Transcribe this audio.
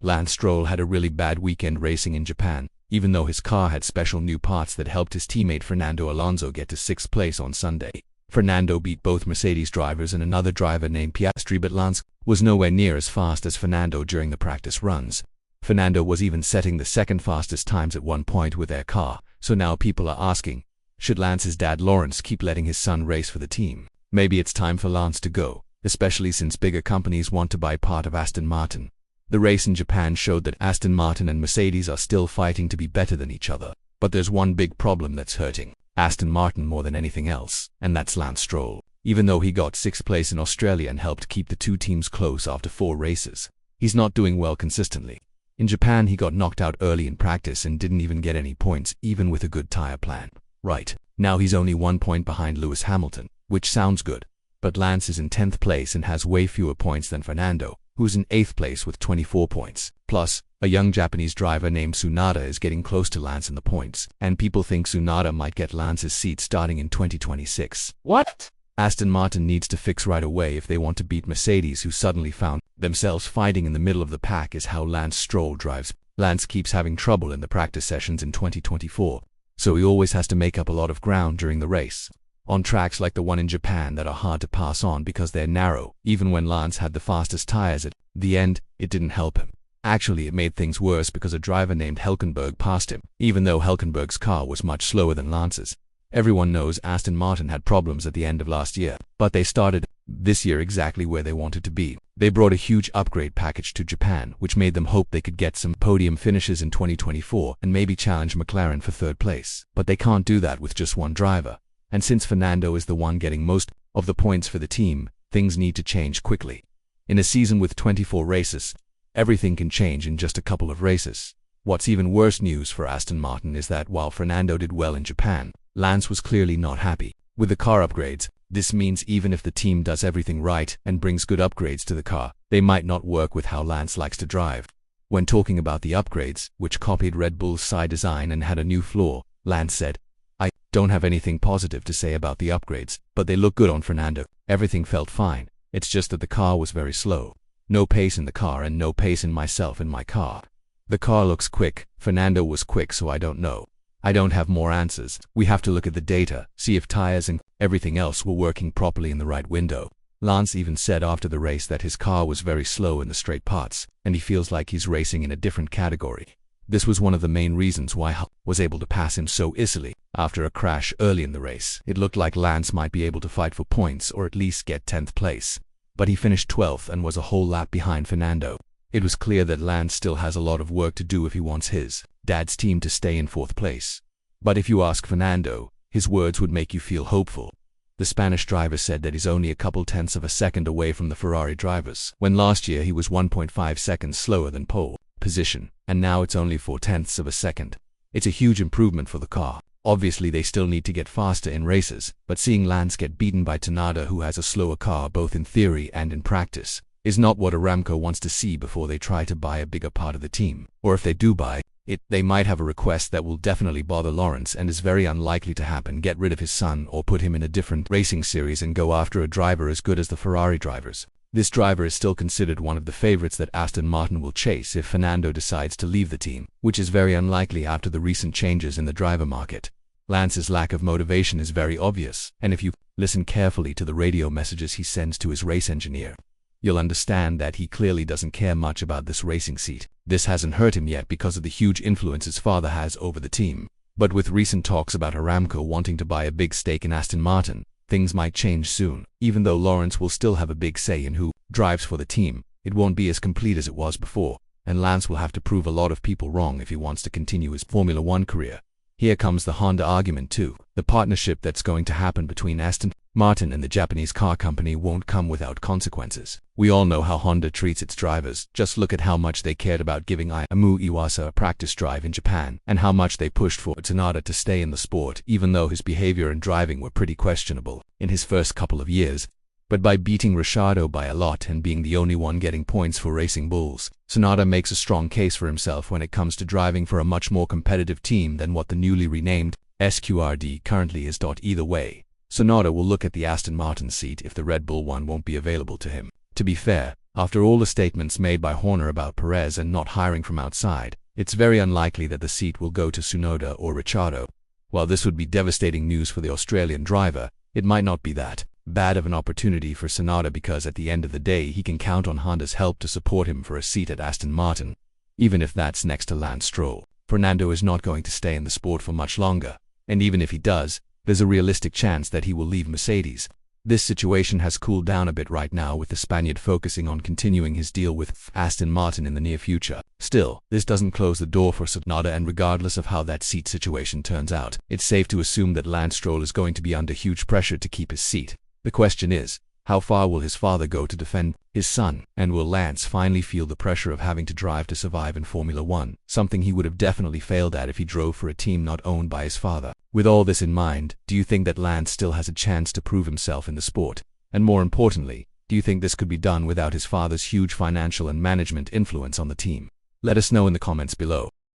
Lance Stroll had a really bad weekend racing in Japan, even though his car had special new parts that helped his teammate Fernando Alonso get to 6th place on Sunday. Fernando beat both Mercedes drivers and another driver named Piastri, but Lance was nowhere near as fast as Fernando during the practice runs. Fernando was even setting the second fastest times at one point with their car, so now people are asking, should Lance's dad Lawrence keep letting his son race for the team? Maybe it's time for Lance to go, especially since bigger companies want to buy part of Aston Martin. The race in Japan showed that Aston Martin and Mercedes are still fighting to be better than each other, but there's one big problem that's hurting Aston Martin more than anything else, and that's Lance Stroll. Even though he got 6th place in Australia and helped keep the two teams close after 4 races, he's not doing well consistently. In Japan, he got knocked out early in practice and didn't even get any points, even with a good tire plan. Right, now he's only 1 point behind Lewis Hamilton, which sounds good, but Lance is in 10th place and has way fewer points than Fernando, who's in 8th place with 24 points. Plus, a young Japanese driver named Tsunoda is getting close to Lance in the points, and people think Tsunoda might get Lance's seat starting in 2026. What? Aston Martin needs to fix right away if they want to beat Mercedes, who suddenly found themselves fighting in the middle of the pack, is how Lance Stroll drives. Lance keeps having trouble in the practice sessions in 2024, so he always has to make up a lot of ground during the race. On tracks like the one in Japan that are hard to pass on because they're narrow, even when Lance had the fastest tires at the end, it didn't help him. Actually, it made things worse because a driver named Hülkenberg passed him, even though Hülkenberg's car was much slower than Lance's. Everyone knows Aston Martin had problems at the end of last year, but they started this year exactly where they wanted to be. They brought a huge upgrade package to Japan, which made them hope they could get some podium finishes in 2024 and maybe challenge McLaren for 3rd place. But they can't do that with just one driver. And since Fernando is the one getting most of the points for the team, things need to change quickly. In a season with 24 races, everything can change in just a couple of races. What's even worse news for Aston Martin is that while Fernando did well in Japan, Lance was clearly not happy. With the car upgrades, this means even if the team does everything right and brings good upgrades to the car, they might not work with how Lance likes to drive. When talking about the upgrades, which copied Red Bull's side design and had a new floor, Lance said, "I don't have anything positive to say about the upgrades, but they look good on Fernando. Everything felt fine. It's just that the car was very slow. No pace in the car and no pace in myself in my car. The car looks quick. Fernando was quick, so I don't know. I don't have more answers. We have to look at the data, see if tires and everything else were working properly in the right window." Lance even said after the race that his car was very slow in the straight parts, and he feels like he's racing in a different category. This was one of the main reasons why Hull was able to pass him so easily. After a crash early in the race, it looked like Lance might be able to fight for points or at least get 10th place. But he finished 12th and was a whole lap behind Fernando. It was clear that Lance still has a lot of work to do if he wants his dad's team to stay in 4th place. But if you ask Fernando, his words would make you feel hopeful. The Spanish driver said that he's only a couple tenths of a second away from the Ferrari drivers, when last year he was 1.5 seconds slower than pole position, and now it's only 4/10 of a second. It's a huge improvement for the car. Obviously they still need to get faster in races, but seeing Lance get beaten by Tsunoda, who has a slower car both in theory and in practice, is not what Aramco wants to see before they try to buy a bigger part of the team. Or if they do buy it, they might have a request that will definitely bother Lawrence and is very unlikely to happen: get rid of his son or put him in a different racing series and go after a driver as good as the Ferrari drivers. This driver is still considered one of the favorites that Aston Martin will chase if Fernando decides to leave the team, which is very unlikely after the recent changes in the driver market. Lance's lack of motivation is very obvious, and if you listen carefully to the radio messages he sends to his race engineer, you'll understand that he clearly doesn't care much about this racing seat. This hasn't hurt him yet because of the huge influence his father has over the team. But with recent talks about Aramco wanting to buy a big stake in Aston Martin, things might change soon. Even though Lawrence will still have a big say in who drives for the team, it won't be as complete as it was before, and Lance will have to prove a lot of people wrong if he wants to continue his Formula One career. Here comes the Honda argument too. The partnership that's going to happen between Aston Martin and the Japanese car company won't come without consequences. We all know how Honda treats its drivers. Just look at how much they cared about giving Ayumu Iwasa a practice drive in Japan, and how much they pushed for Tsunoda to stay in the sport, even though his behavior and driving were pretty questionable in his first couple of years. But by beating Ricciardo by a lot and being the only one getting points for Racing Bulls, Tsunoda makes a strong case for himself when it comes to driving for a much more competitive team than what the newly renamed SQRD currently is. Either way, Tsunoda will look at the Aston Martin seat if the Red Bull one won't be available to him. To be fair, After all the statements made by Horner about Perez and not hiring from outside, it's very unlikely that the seat will go to Tsunoda or Ricciardo. While this would be devastating news for the Australian driver, it might not be that bad of an opportunity for Tsunoda because at the end of the day he can count on Honda's help to support him for a seat at Aston Martin. Even if that's next to Lance Stroll, Fernando is not going to stay in the sport for much longer, and even if he does, there's a realistic chance that he will leave Mercedes. This situation has cooled down a bit right now with the Spaniard focusing on continuing his deal with Aston Martin in the near future. Still, this doesn't close the door for Tsunoda, and regardless of how that seat situation turns out, it's safe to assume that Lance Stroll is going to be under huge pressure to keep his seat. The question is, how far will his father go to defend his son, and will Lance finally feel the pressure of having to drive to survive in Formula One, something he would have definitely failed at if he drove for a team not owned by his father? With all this in mind, do you think that Lance still has a chance to prove himself in the sport? And more importantly, do you think this could be done without his father's huge financial and management influence on the team? Let us know in the comments below.